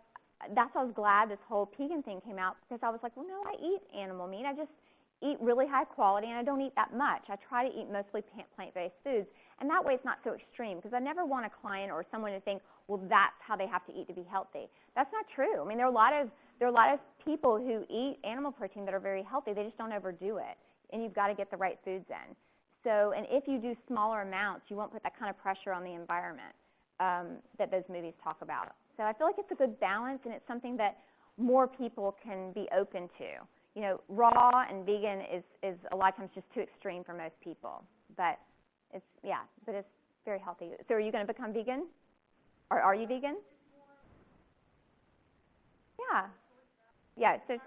that's why I was glad this whole vegan thing came out, because I was like, well, no, I eat animal meat. I just eat really high quality, and I don't eat that much. I try to eat mostly plant-based foods, and that way it's not so extreme, because I never want a client or someone to think, well, that's how they have to eat to be healthy. That's not true. I mean, there are a lot of people who eat animal protein that are very healthy. They just don't overdo it, and you've got to get the right foods in. So, and if you do smaller amounts, you won't put that kind of pressure on the environment that those movies talk about. So I feel like it's a good balance, and it's something that more people can be open to. Raw and vegan is a lot of times just too extreme for most people. But it's very healthy. So are you going to become vegan? Or are you vegan? Yeah. Yeah. So,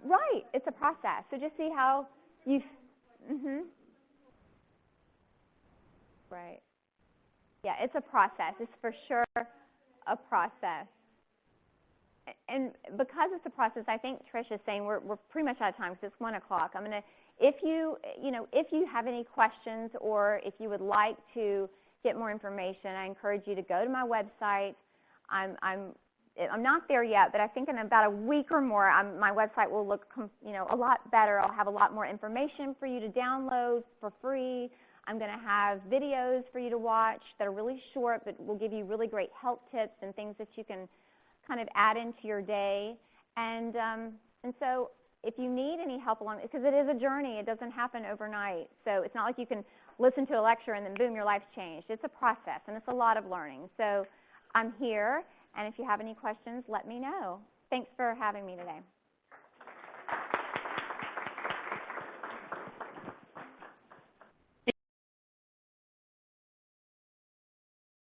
right. It's a process. So just see how you. Right. Yeah, it's a process. It's for sure a process. And because it's a process, I think Trish is saying we're pretty much out of time because it's 1 o'clock. I'm gonna, if you have any questions or if you would like to get more information, I encourage you to go to my website. I'm not there yet, but I think in about a week or more, my website will look a lot better. I'll have a lot more information for you to download for free. I'm going to have videos for you to watch that are really short, but will give you really great health tips and things that you can kind of add into your day. And so if you need any help along, because it is a journey, it doesn't happen overnight. So it's not like you can listen to a lecture and then boom, your life's changed. It's a process, and it's a lot of learning. So I'm here, and if you have any questions, let me know. Thanks for having me today.